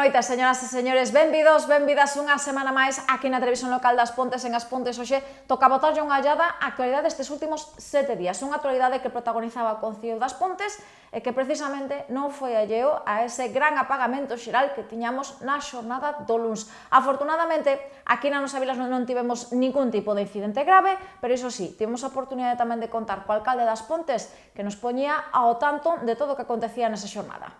noite, señoras e señores, benvidos, benvidas unha semana máis aquí na televisión local das Pontes en As Pontes. Hoxe toca botarlle unha ollada á actualidade destes últimos 7 días, unha actualidade que protagonizaba o Concello das Pontes e que precisamente non foi alleo a ese gran apagamento xeral que tiñamos na xornada do luns. Afortunadamente, aquí na nosa vila non tivemos ningún tipo de incidente grave, pero iso sí, tivemos a oportunidade tamén de contar co alcalde das Pontes que nos poñía ao tanto de todo o que acontecía nesa xornada.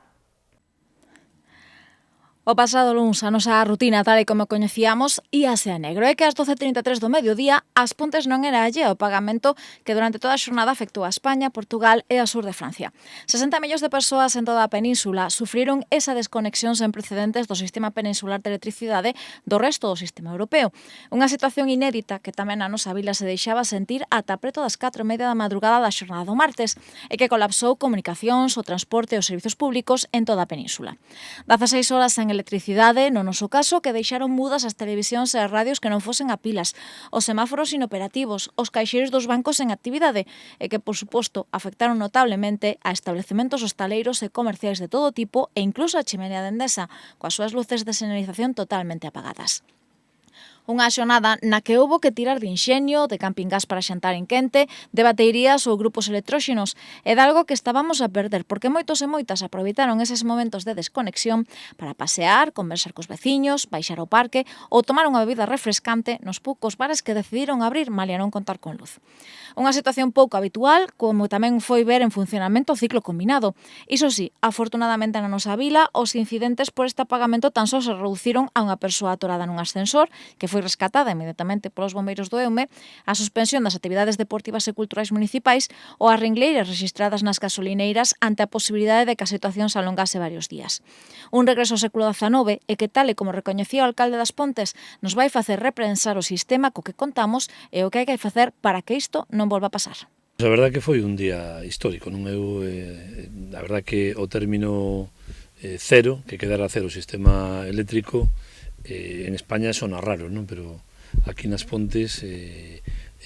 O pasado luns, a nosa rutina tal e como coñecíamos íase a negro. É que ás 12:33 do mediodía As Pontes non era allea ao pagamento que durante toda a xornada afectou a España, Portugal e a sur de Francia. 60 millóns de persoas en toda a península sufriron esa desconexión sen precedentes do sistema peninsular de electricidade do resto do sistema europeo. Unha situación inédita que tamén a nosa vila se deixaba sentir ata preto das 4:30 da madrugada da xornada do martes e que colapsou comunicacións, o transporte e os servizos públicos en toda a península. 16 horas sen electricidade, no noso caso, que deixaron mudas as televisións e as radios que non fosen a pilas, os semáforos inoperativos, os caixeiros dos bancos en actividade e que, por suposto, afectaron notablemente a establecementos hostaleiros e comerciais de todo tipo e incluso a chimenea de Endesa, coas súas luces de señalización totalmente apagadas. Unha xornada na que houbo que tirar de inxenio, de campingás para xantar en quente, de baterías ou grupos electróxenos, e de algo que estábamos a perder, porque moitos e moitas aproveitaron eses momentos de desconexión para pasear, conversar cos veciños, baixar ao parque ou tomar unha bebida refrescante nos poucos bares que decidiron abrir malia non contar con luz. Unha situación pouco habitual, como tamén foi ver en funcionamento o ciclo combinado. Iso sí, afortunadamente na nosa vila, os incidentes por este apagamento tan só se reduciron a unha persoa atorada nun ascensor, que foi rescatada inmediatamente polos bombeiros do EUME, a suspensión das actividades deportivas e culturais municipais ou as ringleiras rexistradas nas gasolineiras ante a posibilidade de que a situación se alongase varios días. Un regreso ao século XIX e que, tal e como recoñecía o alcalde das Pontes, nos vai facer reprensar o sistema co que contamos e o que hai que facer para que isto non volva a pasar. A verdade que foi un día histórico, non? A verdade que o término cero, que quedara cero o sistema eléctrico, en España sona raro, non? Pero aquí nas Pontes,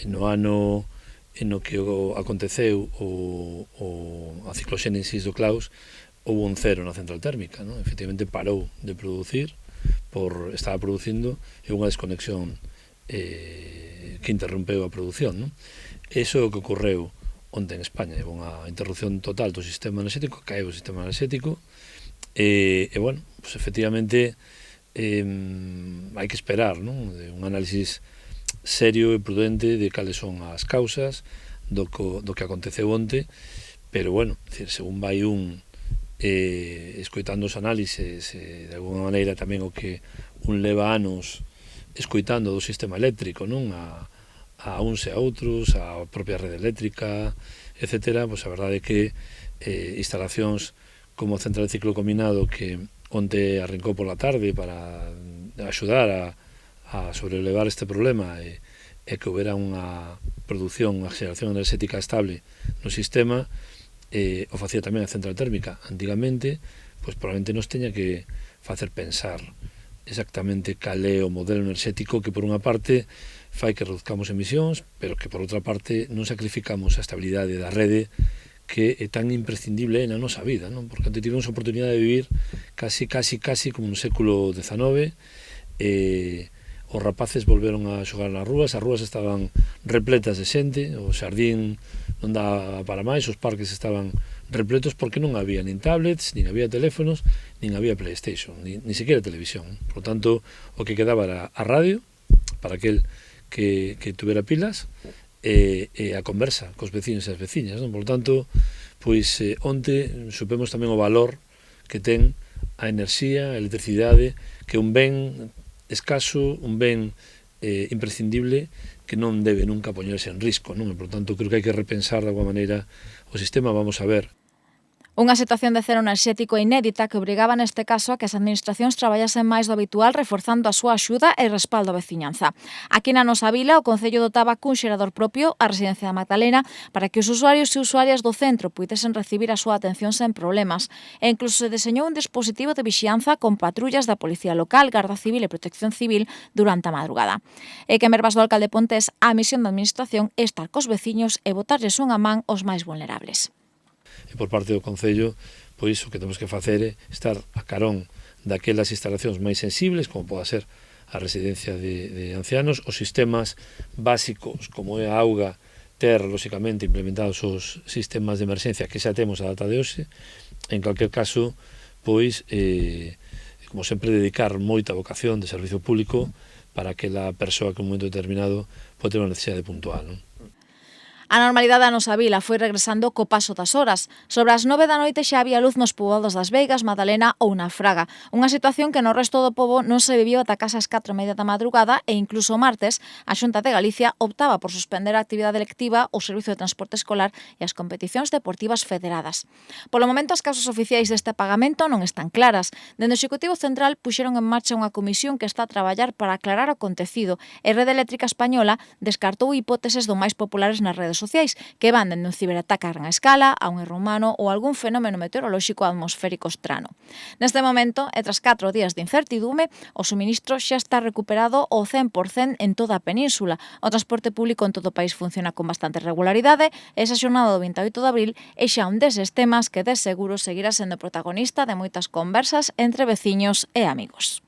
no ano no que aconteceu a cicloxénesis do Claus, houve un cero na central térmica, non? Efectivamente parou de producir, estaba producindo e unha desconexión que interrompeu a produción, non? Eso é o que ocorreu onte en España, unha interrupción total do sistema enerxético, caeu o sistema enerxético e bueno, pues efectivamente hai que esperar, non? Un análisis serio e prudente de cales son as causas do que aconteceu onte, pero bueno, según vai escoitando os análises, de alguna maneira tamén o que un leva anos escoitando do sistema eléctrico, non? A uns e a outros, a propia rede eléctrica, etc. Pois a verdade é que instalacións como a central de ciclo combinado que onte arrancou pola tarde para axudar a sobrelevar este problema e que houbera unha produción, unha xeración enerxética estable no sistema, o facía tamén a central térmica. Antigamente, pois probablemente nos teña que facer pensar exactamente cal é o modelo enerxético que por unha parte fai que reduzcamos emisións, pero que por outra parte non sacrificamos a estabilidade da rede que é tan imprescindible na nosa vida, non? Porque antes tivemos a oportunidade de vivir casi como no século XIX, os rapaces volveron a xogar nas rúas, as rúas estaban repletas de xente, o xardín non daba para máis, os parques estaban repletos porque non había nin tablets, nin había teléfonos, nin había PlayStation, nin sequera televisión. Por lo tanto, o que quedaba era a radio, para aquel que tuvera pilas, e a conversa cos veciños e as veciñas, non? Por tanto, pois onte supemos tamén o valor que ten a enerxía, a electricidade, que é un ben escaso, un ben imprescindible que non debe nunca poñerse en risco, non? E, por tanto, creo que hai que repensar de alguma maneira o sistema. Vamos a ver. Unha situación de cero enerxético inédita que obrigaba neste caso a que as administracións traballasen máis do habitual reforzando a súa axuda e respaldo á veciñanza. Aquí na nosa vila, o Concello dotaba cun xerador propio a Residencia da Magdalena para que os usuarios e usuarias do centro puidesen recibir a súa atención sen problemas e incluso se deseñou un dispositivo de vixianza con patrullas da Policía Local, Garda Civil e Protección Civil durante a madrugada. E que mervas do alcalde Pontés, a misión da administración é estar cos veciños e botarlles unha man aos máis vulnerables. E por parte do Concello, pois o que temos que facer é estar a carón daquelas instalacións máis sensibles, como pode ser a residencia de ancianos, os sistemas básicos, como é a auga, ter, lóxicamente, implementados os sistemas de emerxencia que xa temos a data de hoxe. En calquer caso, pois, como sempre, dedicar moita vocación de servicio público para aquela persoa que en un momento determinado pode ter unha necesidade puntual, non? A normalidade da nosa vila foi regresando co paso das horas. Sobre as 9 da noite xa había luz nos poboados das Veigas, Madalena ou na Fraga. Unha situación que no resto do pobo non se viviu ata case as 4:30 da madrugada e incluso o martes a Xunta de Galicia optaba por suspender a actividade lectiva, o servizo de transporte escolar e as competicións deportivas federadas. Polo momento, as causas oficiais deste apagamento non están claras. Dende o Executivo Central puxeron en marcha unha comisión que está a traballar para aclarar o acontecido e Rede Eléctrica Española descartou hipóteses do máis populares nas redes sociais, que van dende un ciberataque a gran escala, a un erro humano ou algún fenómeno meteorolóxico atmosférico estrano. Neste momento, e tras 4 días de incertidume, o suministro xa está recuperado ao 100% en toda a península. O transporte público en todo o país funciona con bastante regularidade e esa xornada do 28 de abril é xa un deses temas que de seguro seguirá sendo protagonista de moitas conversas entre veciños e amigos.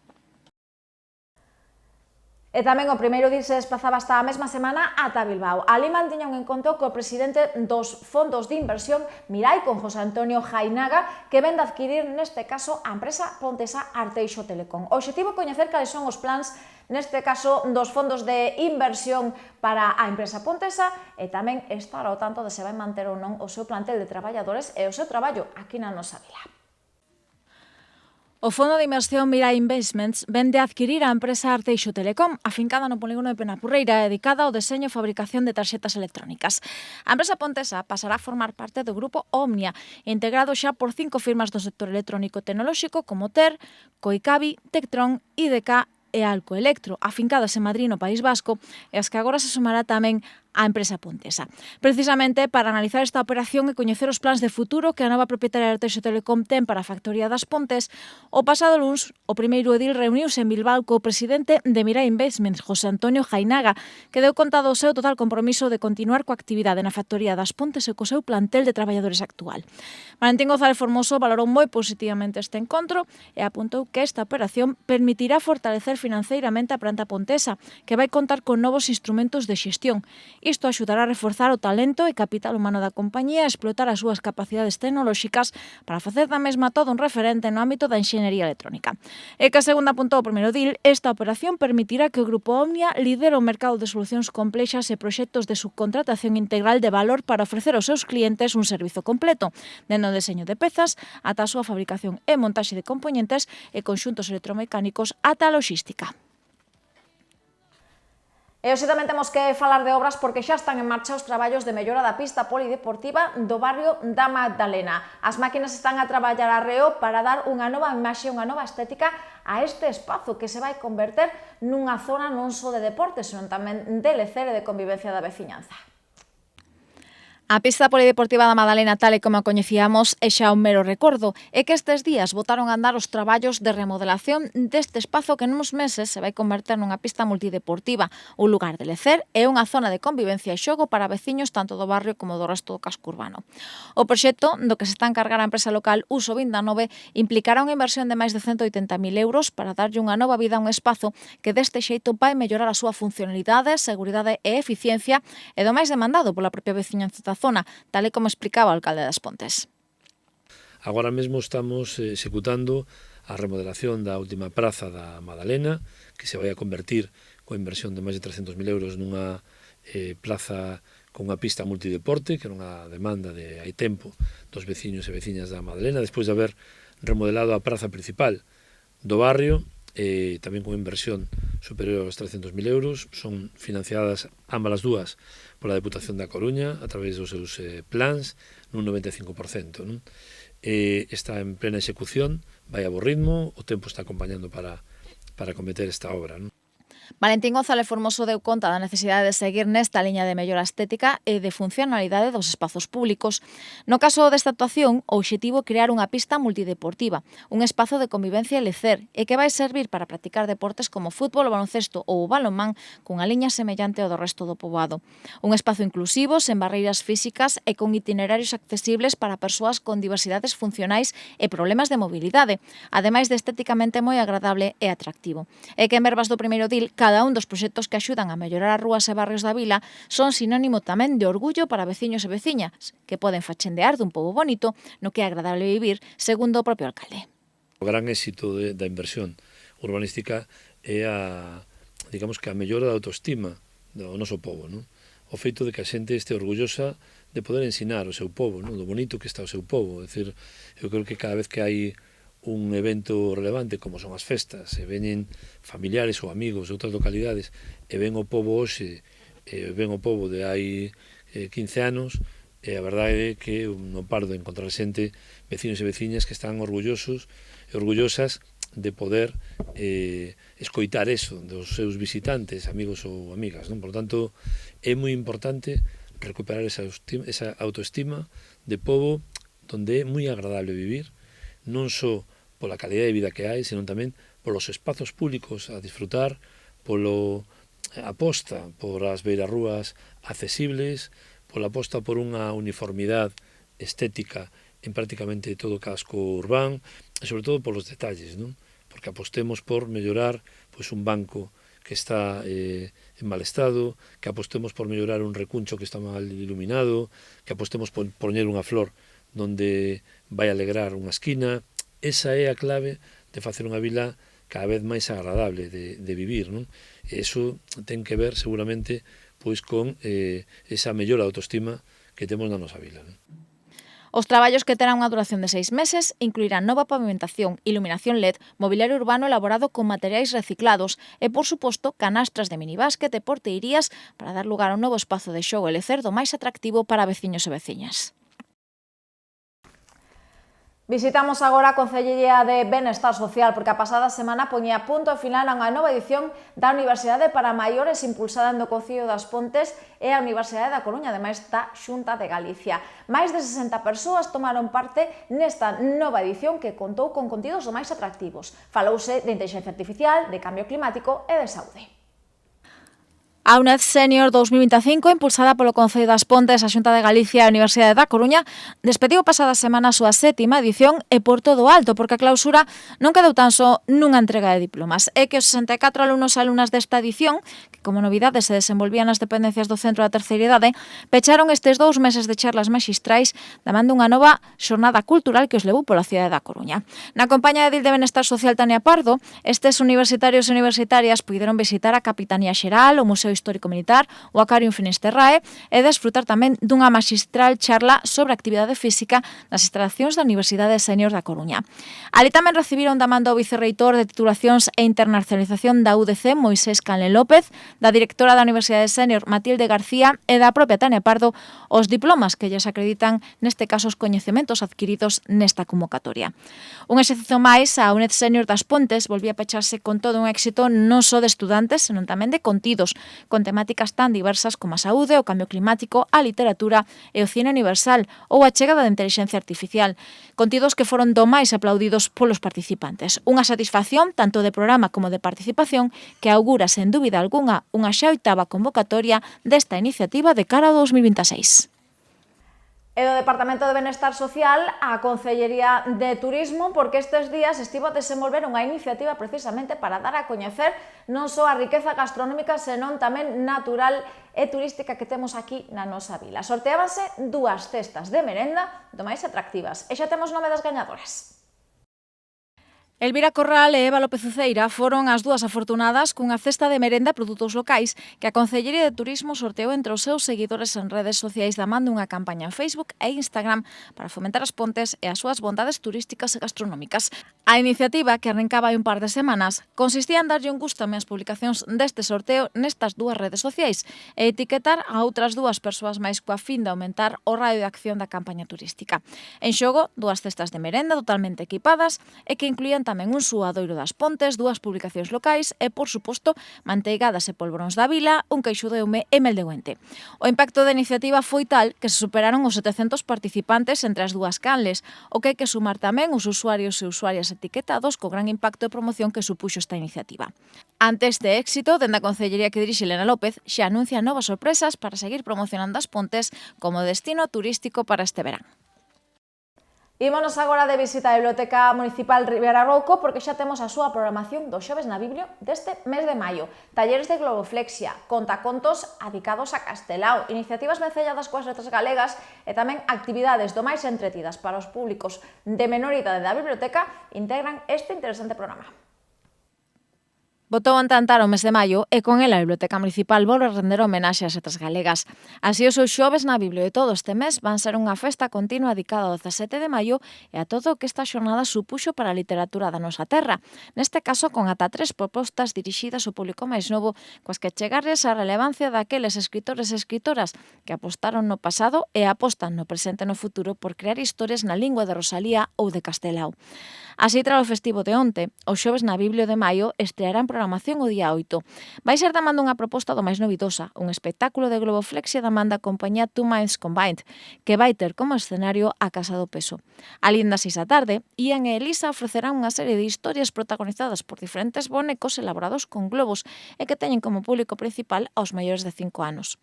E tamén o primeiro día se desplazaba esta mesma semana ata Bilbao. Ali mantiña un encontro co presidente dos fondos de inversión Mirai, con José Antonio Jainaga, que ven de adquirir neste caso a empresa pontesa Arteixo Telecom. O obxectivo é coñecer cales son os plans, neste caso dos fondos de inversión para a empresa pontesa, e tamén estar ao tanto de se vai manter ou non o seu plantel de traballadores e o seu traballo aquí na nosa vila. O fondo de inversión Mirai Investments vende a adquirir a empresa Arteixo Telecom, afincada no polígono de Penapurreira, dedicada ao deseño e fabricación de tarxetas electrónicas. A empresa pontesa pasará a formar parte do grupo Omnia, integrado xa por 5 firmas do sector electrónico tecnolóxico como TER, Coicavi, Tectron, IDK e Alco Electro, afincadas en Madrid, no País Vasco, e as que agora se sumará tamén a empresa pontesa. Precisamente para analizar esta operación e coñecer os plans de futuro que a nova propietaria de Arteixo Telecom ten para a factoría das Pontes, o pasado luns o primeiro edil reuniuse en Bilbao co presidente de Mirai Investments, José Antonio Jainaga, que deu conta do seu total compromiso de continuar coa actividade na factoría das Pontes e co seu plantel de traballadores actual. Valentín González Formoso valorou moi positivamente este encontro e apuntou que esta operación permitirá fortalecer financeiramente a planta pontesa, que vai contar con novos instrumentos de xestión. Isto axudará a reforzar o talento e capital humano da compañía e a explotar as súas capacidades tecnolóxicas para facer da mesma todo un referente no ámbito da enxeñería electrónica. E que, segundo apuntou o primeiro DIL, esta operación permitirá que o Grupo Omnia lidere o mercado de solucións complexas e proxectos de subcontratación integral de valor para ofrecer aos seus clientes un servizo completo, dende o deseño de pezas ata a súa fabricación e montaxe de componentes e conxuntos electromecánicos ata a logística. E hoxe tamén temos que falar de obras porque xa están en marcha os traballos de mellora da pista polideportiva do barrio da Magdalena. As máquinas están a traballar arreo para dar unha nova imaxe, unha nova estética a este espazo que se vai converter nunha zona non só de deportes, senón tamén de lecer e de convivencia da veciñanza. A pista polideportiva da Madalena, tal e como a coñecíamos, é xa un mero recordo, e que estes días botaron a andar os traballos de remodelación deste espazo que nuns meses se vai converter nunha pista multideportiva, un lugar de lecer e unha zona de convivencia e xogo para veciños tanto do barrio como do resto do casco urbano. O proxecto, do que se está a encargar a empresa local Uso 29, implicará unha inversión de máis de 180.000 euros para darlle unha nova vida a un espazo que deste xeito vai mellorar a súa funcionalidade, seguridade e eficiencia e do máis demandado pola propia veciñanza da zona, tal e como explicaba o alcalde das Pontes. Agora mesmo estamos executando a remodelación da última praza da Madalena, que se vai a convertir coa inversión de máis de 300.000 euros nunha plaza con unha pista multideporte, que era unha demanda de hai tempo dos veciños e veciñas da Madalena, despois de haber remodelado a praza principal do barrio, tamén con inversión superior aos 300.000 euros. Son financiadas ambas as dúas pola Deputación da Coruña a través dos seus plans nun 95%. Non? Está en plena execución, vai a bo ritmo, o tempo está acompañando para cometer esta obra. Non? Valentín González Formoso deu conta da necesidade de seguir nesta liña de mellora estética e de funcionalidade dos espazos públicos. No caso desta actuación, o obxectivo é crear unha pista multideportiva, un espazo de convivencia e lecer, e que vai servir para practicar deportes como fútbol, o baloncesto ou o balonmán cunha liña semellante ao do resto do poboado. Un espazo inclusivo, sen barreiras físicas e con itinerarios accesibles para persoas con diversidades funcionais e problemas de mobilidade, ademais de estéticamente moi agradable e atractivo. E que en verbas do primeiro dil, cada un dos proxectos que axudan a mellorar as rúas e barrios da vila son sinónimo tamén de orgullo para veciños e veciñas, que poden fachendear dun pobo bonito no que é agradable vivir, segundo o propio alcalde. O gran éxito da inversión urbanística é digamos que a mellora da autoestima do noso pobo, non? O feito de que a xente este orgullosa de poder ensinar o seu pobo, non? Do bonito que está o seu pobo. É dicir, eu creo que cada vez que hai un evento relevante como son as festas, e veñen familiares ou amigos de outras localidades e ven o pobo hoxe, ven o pobo de hai 15 anos, e a verdade é que non paro de encontrar xente, vecinos e veciñas que están orgullosos e orgullosas de poder escoitar eso dos seus visitantes, amigos ou amigas, non? Por tanto, é moi importante recuperar esa autoestima de pobo donde é moi agradable vivir, non só pola calidad de vida que hai, senón tamén polos espazos públicos a disfrutar, polo aposta por as beirarrúas accesibles, pola aposta por unha uniformidade estética en prácticamente todo o casco urbán, e sobre todo polos detalles, non? Porque apostemos por mellorar pois, un banco que está en mal estado, que apostemos por mellorar un recuncho que está mal iluminado, que apostemos por poñer unha flor donde vai alegrar unha esquina. Esa é a clave de facer unha vila cada vez máis agradable de vivir, non? E iso ten que ver seguramente pois con esa mellora de autoestima que temos na nosa vila, non? Os traballos, que terán unha duración de 6 meses, incluirán nova pavimentación, iluminación LED, mobiliario urbano elaborado con materiais reciclados e, por suposto, canastras de minibásquet e porteirías para dar lugar a un novo espazo de xogo e lecer do máis atractivo para veciños e veciñas. Visitamos agora a Concellería de Benestar Social porque a pasada semana poñía punto final a unha nova edición da Universidade para Maiores impulsada no Concello das Pontes e a Universidade da Coruña, ademais da Xunta de Galicia. Máis de 60 persoas tomaron parte nesta nova edición que contou con contidos os máis atractivos. Falouse de inteligencia artificial, de cambio climático e de saúde. A UNED Senior 2025, impulsada polo Concello das Pontes, a Xunta de Galicia e a Universidade da Coruña, despediu pasada semana a súa 7ª edición e por todo alto, porque a clausura non quedou tan só nunha entrega de diplomas. É que os 64 alumnos e alumnas desta edición, que como novidade se desenvolvían nas dependencias do Centro da Terceira Idade, pecharon estes 2 meses de charlas maxistrais damando unha nova xornada cultural que os levou pola cidade da Coruña. Na compañía de Edil de Benestar Social Tania Pardo, estes universitarios e universitarias puideron visitar a Capitanía Xeral, o Museo Histórico Militar, o Acario Finisterrae e desfrutar tamén dunha maxistral charla sobre actividade física nas instalacións da Universidade Senior da Coruña. Ali tamén recibiron da man do vicerreitor de titulacións e internacionalización da UDC, Moisés Canle López, da directora da Universidade Senior, Matilde García, e da propia Tania Pardo, os diplomas que lles acreditan, neste caso, os coñecementos adquiridos nesta convocatoria. Un exercicio máis, a UNED Senior das Pontes volvía a pecharse con todo un éxito non só de estudantes, senón tamén de contidos, con temáticas tan diversas como a saúde, o cambio climático, a literatura e o cine universal ou a chegada da inteligencia artificial. Contidos que foron do máis aplaudidos polos participantes. Unha satisfacción tanto de programa como de participación que augura, sen dúbida algunha, unha xa 8ª convocatoria desta iniciativa de cara ao 2026. E do Departamento de Benestar Social a Concellería de Turismo, porque estes días estivo a desenvolver unha iniciativa precisamente para dar a coñecer non só a riqueza gastronómica, senón tamén natural e turística que temos aquí na nosa vila. Sorteábanse 2 cestas de merenda do máis atractivas. E xa temos nome das gañadoras. Elvira Corral e Eva López Uceira foron as 2 afortunadas cunha cesta de merenda e produtos locais que a Concellería de Turismo sorteou entre os seus seguidores en redes sociais da man dunha campaña en Facebook e Instagram para fomentar as Pontes e as súas bondades turísticas e gastronómicas. A iniciativa, que arrancaba hai un par de semanas, consistía en darlle un gustame ás publicacións deste sorteo nestas 2 redes sociais e etiquetar a outras 2 persoas máis coa fin de aumentar o radio de acción da campaña turística. En xogo, 2 cestas de merenda totalmente equipadas e que incluían tamén un suadoiro das Pontes, 2 publicacións locais e, por suposto, manteigadas e polvoróns da vila, un queixo de Eume e mel de Güente. O impacto da iniciativa foi tal que se superaron os 700 participantes entre as dúas canles, o que hai que sumar tamén os usuarios e usuarias etiquetados co gran impacto de promoción que supuxo esta iniciativa. Ante este éxito, dende a Concellería que dirixe Elena López, xa anuncia novas sorpresas para seguir promocionando as Pontes como destino turístico para este verán. Ímonos agora de visita á Biblioteca Municipal Ribera Rouco porque xa temos a súa programación do xoves na Biblio deste mes de maio. Talleres de globoflexia, contacontos adicados a Castelao, iniciativas vencelladas coas letras galegas e tamén actividades do máis entretidas para os públicos de menor idade da biblioteca integran este interesante programa. Botou a entantar o mes de maio e con ela a Biblioteca Municipal volve a render homenaxe ás letras galegas. Así os seus xoves na Biblio de todo este mes van ser unha festa continua dedicada ao 17 de maio e a todo o que esta xornada supuxo para a literatura da nosa terra. Neste caso, con ata 3 propostas dirixidas ao público máis novo, coas que chegarles a relevancia daqueles escritores e escritoras que apostaron no pasado e apostan no presente e no futuro por crear historias na lingua de Rosalía ou de Castelao. Así, tras o festivo de onte, os xoves na Biblio de maio estrearán programación o día 8. Vai ser da man dunha proposta do máis novidosa, un espectáculo de globoflexia da man da compañía Two Minds Combined, que vai ter como escenario a Casa do Peso. Alí das 6 da tarde, Ian e Elisa ofrecerán unha serie de historias protagonizadas por diferentes bonecos elaborados con globos e que teñen como público principal aos maiores de 5 anos.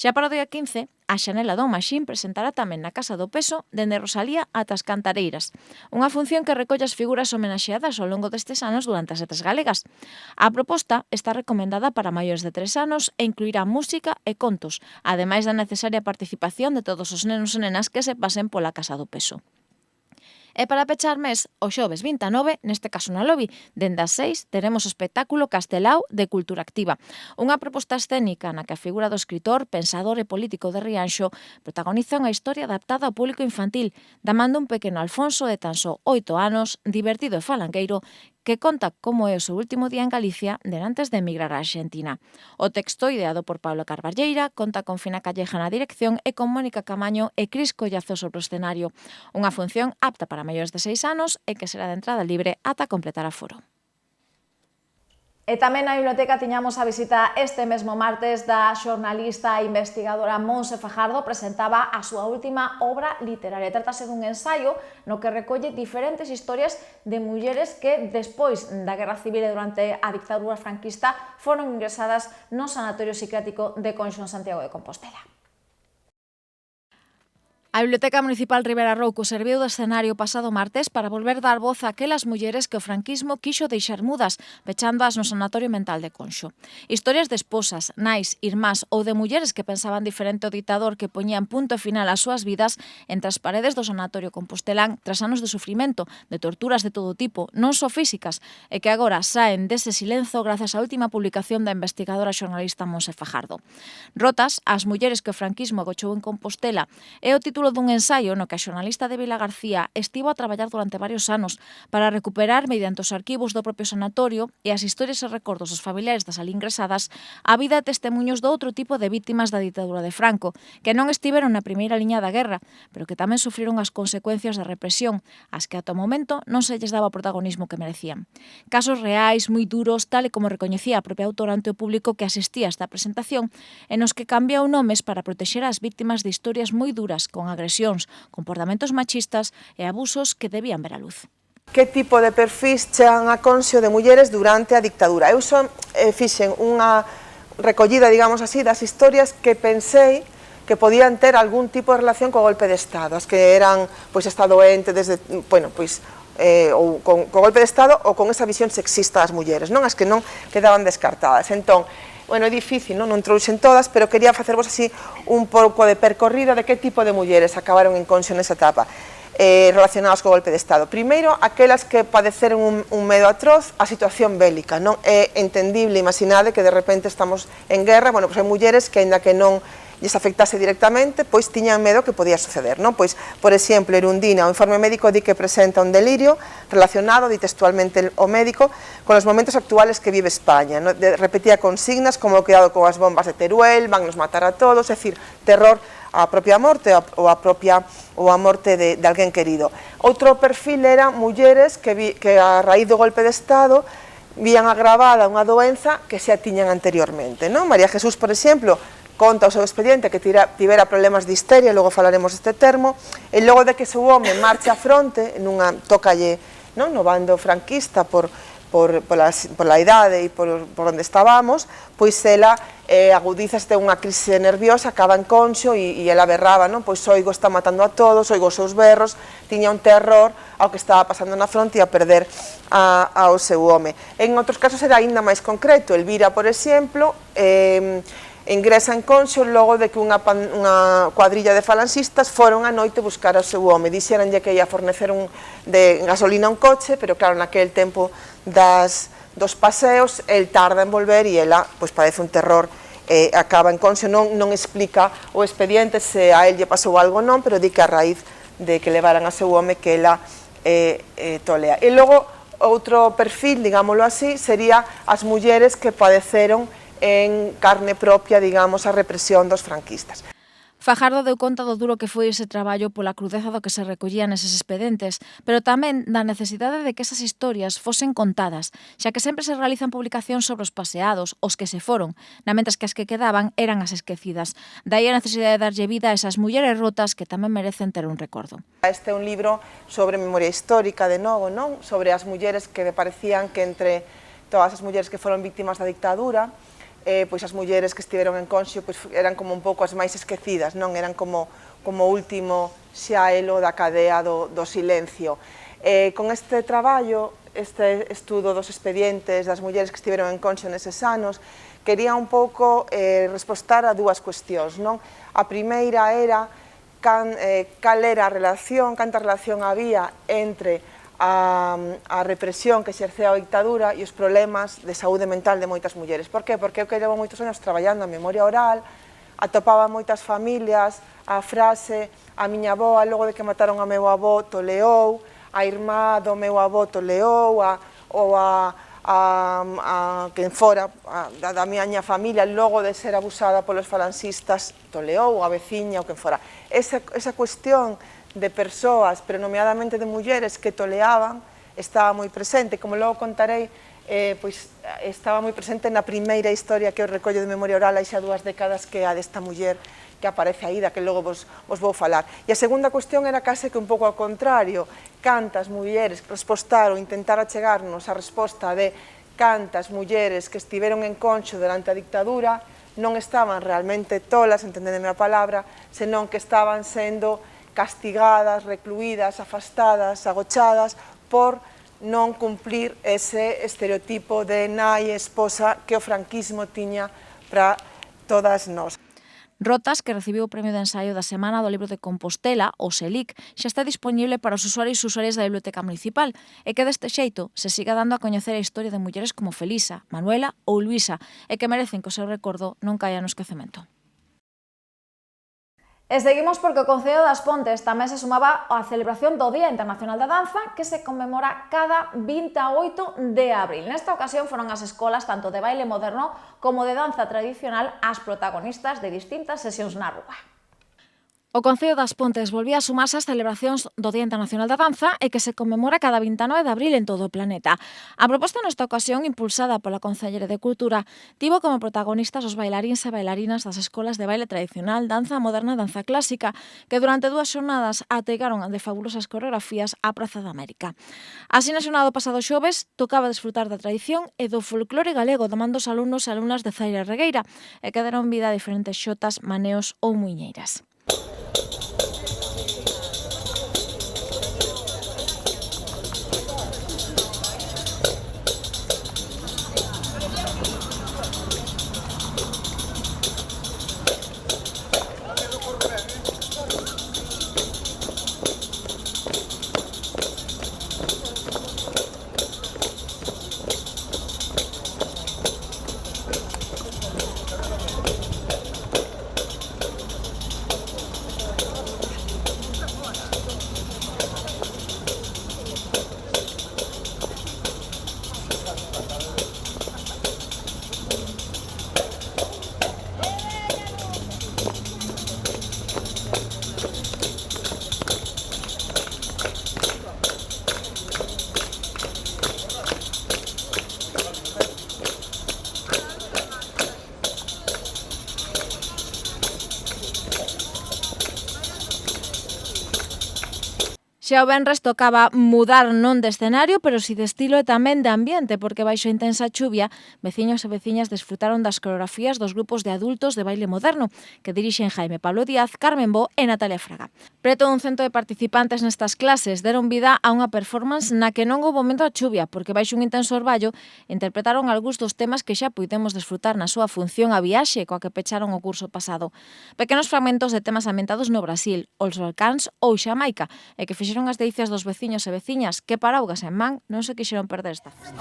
Xa para o día 15, a Xanela do Maxín presentará tamén na Casa do Peso dende Rosalía ata as Cantareiras, unha función que recolle as figuras homenaxeadas ao longo destes anos durante as letras galegas. A proposta está recomendada para maiores de 3 anos e incluirá música e contos, ademais da necesaria participación de todos os nenos e nenas que se pasen pola Casa do Peso. E para pechar mes, o xoves 29, neste caso na Lobi, dende as 6, teremos o espectáculo Castelao de Cultura Activa, unha proposta escénica na que a figura do escritor, pensador e político de Rianxo protagoniza unha historia adaptada ao público infantil, da man dun pequeno Alfonso de tan só 8 anos, divertido e falangueiro, que conta como é o seu último día en Galicia antes de emigrar á Argentina. O texto, ideado por Pablo Carballeira, conta con Fina Calleja na dirección e con Mónica Camaño e Cris Collazo sobre o escenario. Unha función apta para maiores de 6 anos e que será de entrada libre ata completar aforo. E tamén na biblioteca tiñamos a visita este mesmo martes da xornalista e investigadora Montse Fajardo, presentaba a súa última obra literaria. Trátase dun ensaio no que recolle diferentes historias de mulleres que despois da Guerra Civil e durante a dictadura franquista foron ingresadas no Sanatorio Psiquiátrico de Conxo en Santiago de Compostela. A Biblioteca Municipal Ribera Rouco serviu de escenario pasado martes para volver dar voz a aquelas mulleres que o franquismo quixo deixar mudas, pechándoas no Sanatorio Mental de Conxo. Historias de esposas, nais, irmás ou de mulleres que pensaban diferente ao ditador que poñían punto final ás súas vidas entre as paredes do Sanatorio Compostelán tras anos de sufrimento, de torturas de todo tipo, non só físicas, e que agora saen dese silenzo grazas á última publicación da investigadora xornalista Montse Fajardo. Rotas, as mulleres que o franquismo agochou en Compostela é o título dun ensaio no que a xornalista de Vila García estivo a traballar durante varios anos para recuperar, mediante os arquivos do propio sanatorio e as historias e recordos dos familiares das ali ingresadas, a vida e testemunhos do outro tipo de vítimas da ditadura de Franco, que non estiveron na primeira liña da guerra, pero que tamén sufriron as consecuencias da represión, as que ata o momento non se lles daba o protagonismo que merecían. Casos reais, moi duros, tal e como recoñecía a propia autora ante o público que asistía a esta presentación, en os que cambiou nomes para protexer as vítimas de historias moi duras, con agresións, comportamentos machistas e abusos que debían ver a luz. Que tipo de perfis chegan a Conxo de mulleres durante a dictadura? Eu son fixen unha recollida, digamos así, das historias que pensei que podían ter algún tipo de relación co golpe de Estado, as que eran, pois, estado ente desde, bueno, pois, ou con golpe de Estado ou con esa visión sexista das mulleres, non? As que non quedaban descartadas. Entón, bueno, é difícil, non trouxen todas, pero quería facervos así un pouco de percorrida de que tipo de mulleres acabaron en Conxo nesa etapa relacionadas co golpe de Estado. Primeiro, aquelas que padeceron un medo atroz a situación bélica, non? É entendible, imaginade que de repente estamos en guerra, bueno, pois hai mulleres que, aínda que non lles afectase directamente, pois tiñan medo que podía suceder, non? Pois, por exemplo, Erundina, o informe médico di que presenta un delirio relacionado, di textualmente o médico, con os momentos actuales que vive España, non? Repetía consignas como cuidado con as bombas de Teruel, van nos matar a todos, é dicir, terror á propia morte ou a morte de alguén querido. Outro perfil era mulleres que a raíz do golpe de Estado vían agravada unha doenza que xa tiñan anteriormente, non? María Jesús, por exemplo, conta o seu expediente que tivera problemas de histeria, logo falaremos deste termo, e logo de que seu home marcha a fronte, tócalle no bando franquista por la idade e por onde estábamos, pois ela agudízase unha crise nerviosa, acaba en conxo e ela berraba, non? Pois oigo está matando a todos, oigo os seus berros, tiña un terror ao que estaba pasando na fronte e a perder ao seu home. En outros casos era aínda máis concreto. Elvira, por exemplo, ingresa en conxo logo de que unha cuadrilla de falanxistas foron a noite buscar ao seu home. Dixeranlle que ia fornecer de gasolina a un coche, pero claro, naquele tempo dos paseos, el tarda en volver e ela padece un terror, acaba en conxo. Non explica o expediente se a él lle pasou algo non, pero di que a raíz de que levaran a seu home que ela tolea. E logo, outro perfil, digámoslo así, sería as mulleres que padeceron en carne propia, digamos, a represión dos franquistas. Fajardo deu conta do duro que foi ese traballo pola crudeza do que se recollía neses expedientes, pero tamén da necesidade de que esas historias fosen contadas, xa que sempre se realizan publicacións sobre os paseados, os que se foron, mentres que as que quedaban eran as esquecidas. Daí a necesidade de darlle vida a esas mulleres rotas que tamén merecen ter un recordo. Este é un libro sobre memoria histórica, de novo, non? Sobre as mulleres que me parecían que entre todas as mulleres que foron víctimas da dictadura, pois as mulleres que estiveron en conxo eran como un pouco as máis esquecidas, non? Eran como último xa elo da cadea do silencio. Con este traballo, este estudo dos expedientes das mulleres que estiveron en conxo neses anos, quería un pouco respostar a dúas cuestións, non? A primeira era cal era a relación, canta relación había entre a represión que exercea a dictadura e os problemas de saúde mental de moitas mulleres. Por qué? Porque eu que levo moitos anos traballando a memoria oral, atopaba moitas familias a frase a miña avoa, logo de que mataron a meu avó, toleou, a irmá do meu avó toleou, ou a quen fora da miña familia, logo de ser abusada polos falanxistas, toleou, a veciña, ou quen fora. Esa cuestión de persoas, pero nomeadamente de mulleres que toleaban, estaba moi presente. Como logo contarei, pois estaba moi presente na primeira historia que eu recollo de memoria oral hai xa 2 décadas, que é a desta muller que aparece aí, da que logo vos vou falar. E a segunda cuestión era case que un pouco ao contrario, cantas mulleres respostaron, intentar achegarnos a resposta de cantas mulleres que estiveron en conxo durante a dictadura non estaban realmente tolas, entendendeme a palabra, senón que estaban sendo castigadas, recluídas, afastadas, agochadas por non cumplir ese estereotipo de nai e esposa que o franquismo tiña para todas nós. Rotas, que recibiu o premio de ensaio da Semana do Libro de Compostela, o SELIC, xa está disponible para os usuarios e usuarias da Biblioteca Municipal e que deste xeito se siga dando a coñecer a historia de mulleres como Felisa, Manuela ou Luisa e que merecen que o seu recordo non caia no esquecemento. E seguimos porque o Concello das Pontes tamén se sumaba á celebración do Día Internacional da Danza, que se conmemora cada 28 de abril. Nesta ocasión foron as escolas tanto de baile moderno como de danza tradicional as protagonistas de distintas sesións na rúa. O Concello das Pontes volvía a sumarse ás celebracións do Día Internacional da Danza e que se conmemora cada 29 de abril en todo o planeta. A proposta nesta ocasión, impulsada pola Concelleira de Cultura, tivo como protagonistas os bailaríns e bailarinas das escolas de baile tradicional, danza moderna e danza clásica, que durante 2 xornadas ategaron de fabulosas coreografías á Praza da América. Así, na xornada do pasado xoves, tocaba desfrutar da tradición e do folclore galego da man dos alumnos e alumnas de Zaire Regueira e que deron vida a diferentes xotas, maneos ou muiñeiras. Xa o venres tocaba mudar non de escenario, pero si de estilo e tamén de ambiente, porque baixo a intensa chuvia, veciños e veciñas desfrutaron das coreografías dos grupos de adultos de baile moderno, que dirixen Jaime Pablo Díaz, Carmen Bo e Natalia Fraga. Preto dun cento de participantes nestas clases deron vida a unha performance na que non houbo momento a chuvia, porque baixo un intenso orballo interpretaron algúns dos temas que xa puidemos desfrutar na súa función A Viaxe, coa que pecharon o curso pasado. Pequenos fragmentos de temas ambientados no Brasil, os Balcáns ou Xamaica, e que fixeron as delicias dos veciños e veciñas que para augas en man non se quixeron perder esta festa.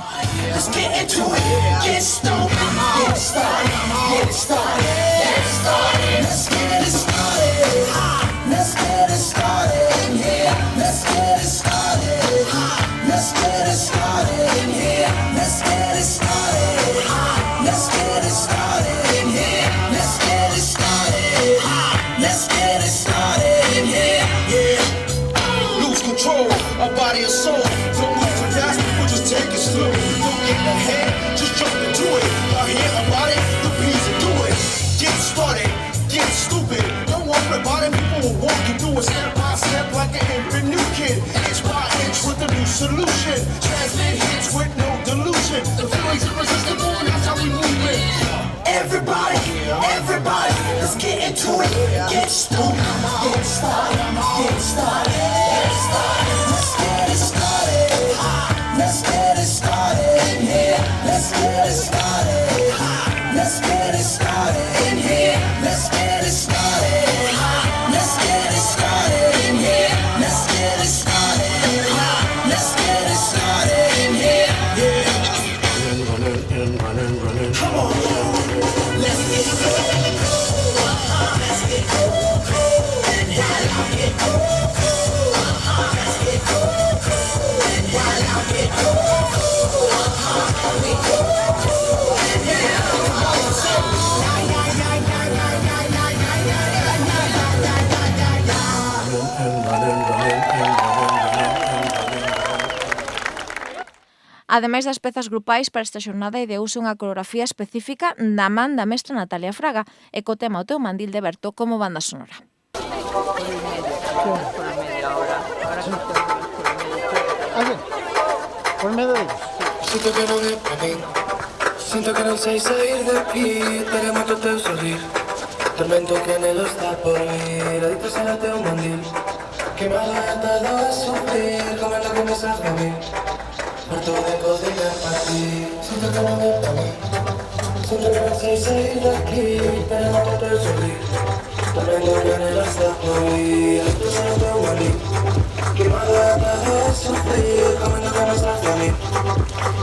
Our body and soul. Don't move too fast, we'll just take it slow. Don't get ahead, just jump into it. Our head, our body, the peas and do it. Get started, get stupid. Don't worry about it, people will walk you through it step by step like an infant new kid. Inch by inch with a new solution. Transmit hits with no delusion. The feeling's irresistible and that's how we move it. Everybody, everybody, let's get into it. Get stupid, get started, get started, get started. Let's get it started. Let's get it started in here. Let's get it started. Let's get it started in here. Let's get it started. Let's get it started in here. Let's get it started. Let's get it started in here. Running. Come on. Let's get it started. Let's get it started. And while I get let's get and while I get Ademais das pezas grupais para esta xornada ideouse unha coreografía específica da man da mestra Natalia Fraga e co tema O teu mandil de Berto como banda sonora. Por medio de ellos. Siento que non é para mí. Siento que non sei sair de aquí. Teré moito teu sorrir. Tormento que anhelo está por vir. Adicto será teu mandil. Que mal atado a sufrir. Comendo que me sabes a mí. Harto de cocinar para ti. Siento que non é para mí. Siento que non sei sair de aquí. Teré moito teu sorrir. Tormento que anhelo está por vir. Adicto será teu mandil. Que mal atado a sufrir. Comendo que me sabes a mí.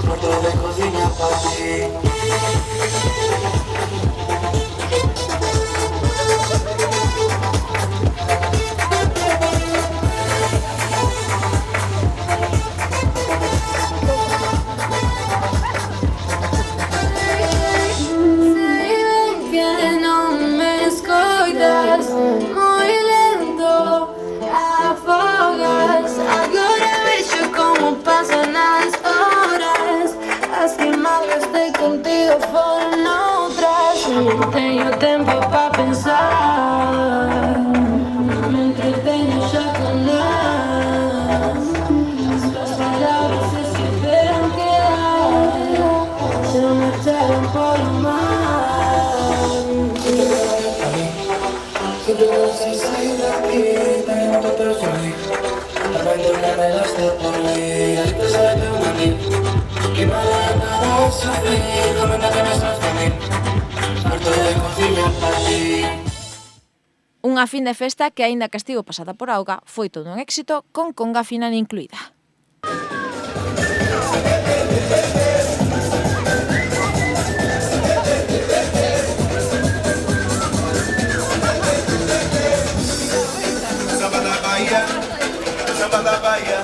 Harto de cocinar para ti. Contigo foron outras. Non teño tempo pa pensar. Me entreteño xa con nada. As palabras se esperan quedar. Se marcharon polo mar. Siento que non sei sair daqui. Teño moito teu sorrir. Abandoname hasta por vir. Adicto será teu mandil. Que mal atado a sufrir. Comendo que me sabes a mí. Harto de cocinar para ti. Unha fin de festa que, aínda que estivo pasada por auga, foi todo un éxito con conga final incluída. Samba da Bahia, samba da Bahia,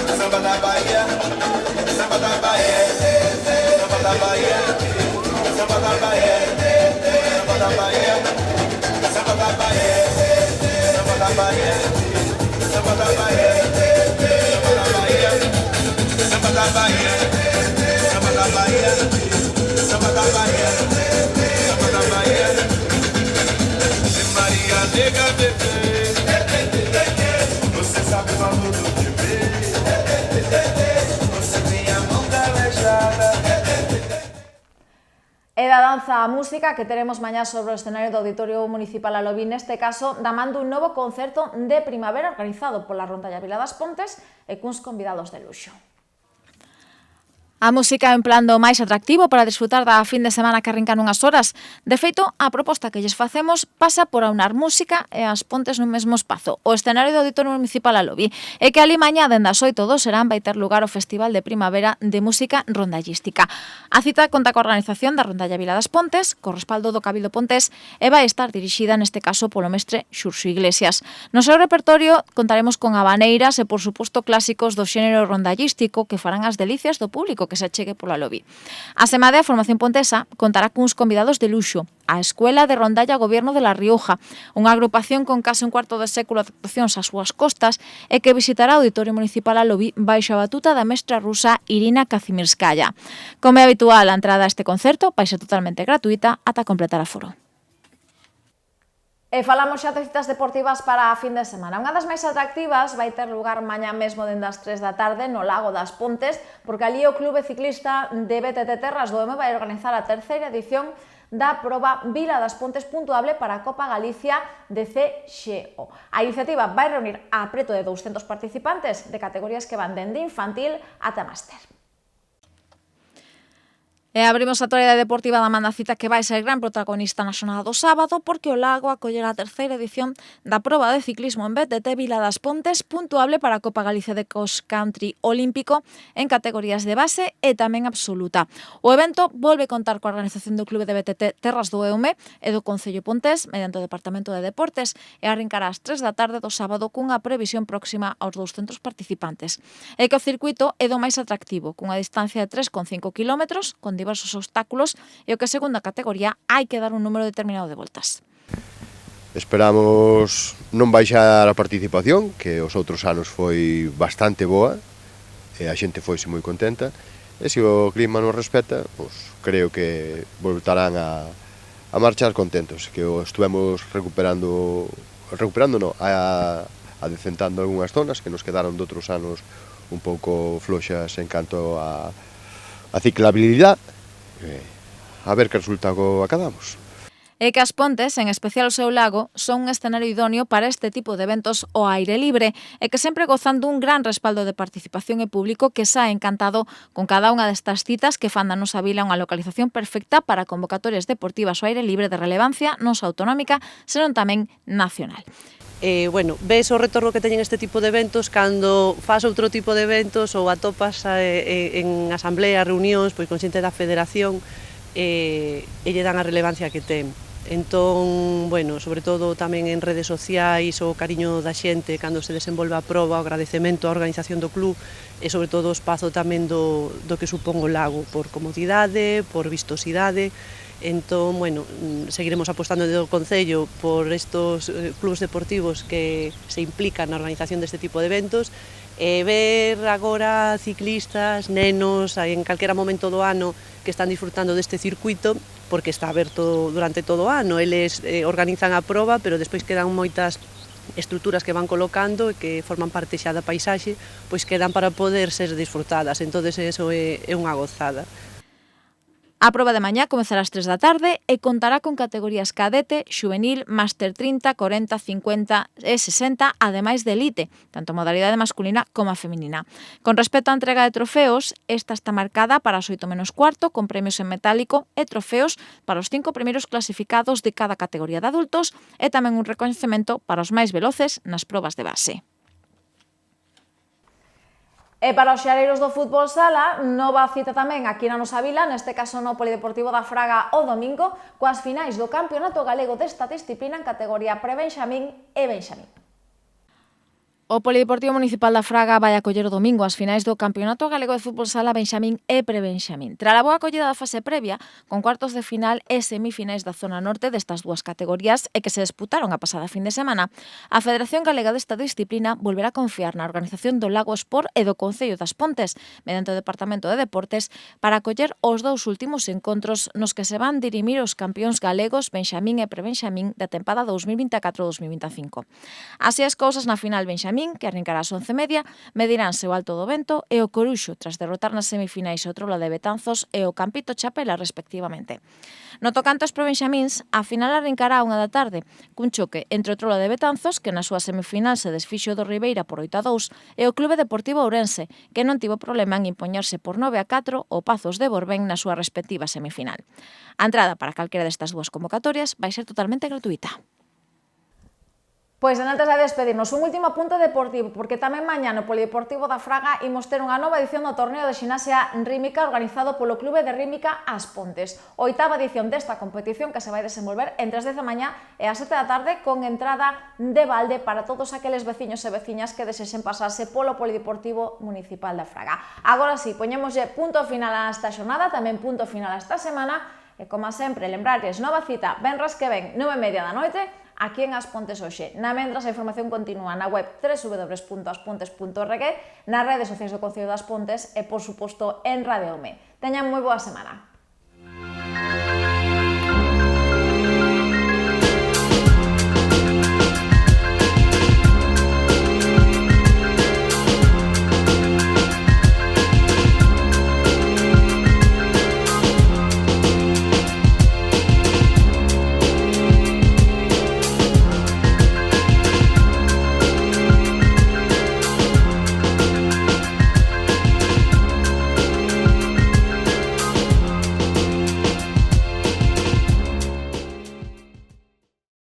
samba da Bahia, samba da Bahia, samba da Bahia, samba da Bahia, samba da Bahia, samba da Bahia, samba da Bahia, samba da Bahia, samba da Bahia, samba da Bahia, samba da Bahia, samba da Bahia, samba da Bahia, Maria nega bebê, você sabe o valor do avanza a música que teremos mañá sobre o escenario do Auditorio Municipal Aloví, neste caso da man dun novo concerto de primavera organizado pola Rondalla Vila das Pontes e cuns convidados de luxo. A música é un plan do máis atractivo para disfrutar da fin de semana que arrincan unhas horas. De feito, a proposta que lles facemos pasa por aunar música e as pontes nun mesmo espazo, o escenario do Auditorio Municipal Aloví, e que ali mañá dende as 8 do serán vai ter lugar o Festival de Primavera de Música Rondallística. A cita conta coa organización da Rondalla Vila das Pontes, co respaldo do Cabildo Pontés, e vai estar dirixida neste caso polo mestre Xurxo Iglesias. No seu repertorio contaremos con habaneiras e, por suposto, clásicos do xénero rondallístico que farán as delicias do público que se achegue polo Aloví. A semade, a formación pontesa contará cuns convidados de luxo, a Escuela de Rondalla Goberno de La Rioja, unha agrupación con case un cuarto de século de actuacións ás súas costas e que visitará o Auditorio Municipal Aloví baixo a batuta da mestra rusa Irina Kazimirskaya. Como é habitual, a entrada a este concerto vai ser totalmente gratuita ata completar aforo. E falamos xa de citas deportivas para a fin de semana. Unha das máis atractivas vai ter lugar mañá mesmo dende as 3 da tarde no Lago das Pontes, porque ali o Clube Ciclista de BTT Terras do EME vai organizar a terceira edición da proba Vila das Pontes puntuable para a Copa Galicia de CXO. A iniciativa vai reunir a preto de 200 participantes de categorías que van dende infantil ata máster. E abrimos a actualidade deportiva da Mandacita que vai ser gran protagonista na xornada do sábado porque o Lago acollerá a terceira edición da proba de ciclismo en BTT Vila das Pontes puntuable para a Copa Galicia de Cross Country Olímpico en categorías de base e tamén absoluta. O evento volve contar coa organización do Clube de BTT Terras do EUME e do Concello Pontés mediante o Departamento de Deportes e arrincará ás 3 da tarde do sábado cunha previsión próxima aos 200 participantes. E que o circuito é do máis atractivo, cunha distancia de 3,5 km con diversos obstáculos e o que segundo a categoría hai que dar un número determinado de voltas. Esperamos non baixar a participación, que os outros anos foi bastante boa e a xente foise moi contenta, e se o clima nos respeta, pois creo que voltarán a marchar contentos, que o estuvemos adecentando algunhas zonas que nos quedaron de outros anos un pouco floxas en canto a ciclabilidade. A ver que resultado acabamos. E que as Pontes, en especial o seu lago, son un escenario idóneo para este tipo de eventos ao aire libre e que sempre gozan dun gran respaldo de participación e público que sae encantado con cada unha destas citas que fan da nosa vila unha localización perfecta para convocatorias deportivas ao aire libre de relevancia non só autonómica, senón tamén nacional. Ves o retorno que teñen este tipo de eventos cando faz outro tipo de eventos ou atopas en asambleas, reunións, pois con xente da federación e lle dan a relevancia que ten. Entón, sobre todo tamén en redes sociais, o cariño da xente cando se desenvolve a proba, o agradecemento á organización do club e sobre todo o espazo tamén do que supón o lago, por comodidade, por vistosidade. Entón, seguiremos apostando desde o Concello por estos clubes deportivos que se implican na organización deste tipo de eventos e ver agora ciclistas, nenos, en calquera momento do ano que están disfrutando deste circuito porque está aberto durante todo o ano. Eles organizan a proba, pero despois quedan moitas estruturas que van colocando e que forman parte xa da paisaxe, pois quedan para poder ser disfrutadas. Entonces, eso é unha gozada. A proba de mañá comezará ás 3 da tarde e contará con categorías cadete, xuvenil, máster 30, 40, 50 e 60, ademais de elite, tanto a modalidade masculina como a feminina. Con respecto á entrega de trofeos, esta está marcada para as 8:15, con premios en metálico e trofeos para os 5 primeiros clasificados de cada categoría de adultos e tamén un recoñecemento para os máis veloces nas probas de base. E para os xareiros do fútbol sala, nova cita tamén aquí na nosa vila, neste caso no Polideportivo da Fraga o domingo, coas finais do Campeonato Galego desta disciplina en categoría pre-benxamín e benxamín. O Polideportivo Municipal da Fraga vai acoller o domingo as finais do Campeonato Galego de Fútbol Sala Benxamín e Prebenxamín. Tras a boa acollida da fase previa, con cuartos de final e semifinais da zona norte destas dúas categorías e que se disputaron a pasada fin de semana, a Federación Galega desta disciplina volverá a confiar na organización do Lago Sport e do Concello das Pontes, mediante o Departamento de Deportes, para acoller os dous últimos encontros nos que se van dirimir os campións galegos Benxamín e Prebenxamín da tempada 2024-2025. Así as cousas na final Benxamín Benxamín, que arrincará ás 11:30, mediránse o Alto do Vento e o Coruxo, tras derrotar nas semifinais o Trola de Betanzos e o Campito Chapela, respectivamente. No tocante aos probenxamíns, a final arrincará a 1 da tarde, cun choque entre o Trola de Betanzos, que na súa semifinal se desfixo do Ribeira por 8-2, e o Clube Deportivo Ourense, que non tivo problema en impoñerse por 9-4 o Pazos de Borbén na súa respectiva semifinal. A entrada para calquera destas dúas convocatorias vai ser totalmente gratuita. Pois antes de despedirnos, un último apunte deportivo, porque tamén mañá no Polideportivo da Fraga imos ter unha nova edición do torneo de ximnasia rítmica organizado polo Clube de Rítmica As Pontes. Oitava edición desta competición que se vai desenvolver entre as 10 da mañá e as 7 da tarde con entrada de balde para todos aqueles veciños e veciñas que desexen pasarse polo Polideportivo Municipal da Fraga. Agora sí, poñémoslle punto final a esta xornada, tamén punto final a esta semana, e como sempre, lembrarles nova cita venres que ven 9:30 da noite, aquí en As Pontes hoxe. Na mentras a información continúa na web www.aspontes.org, nas redes sociais do Concello das Pontes e, por suposto, en Radio Home. Teñan moi boa semana.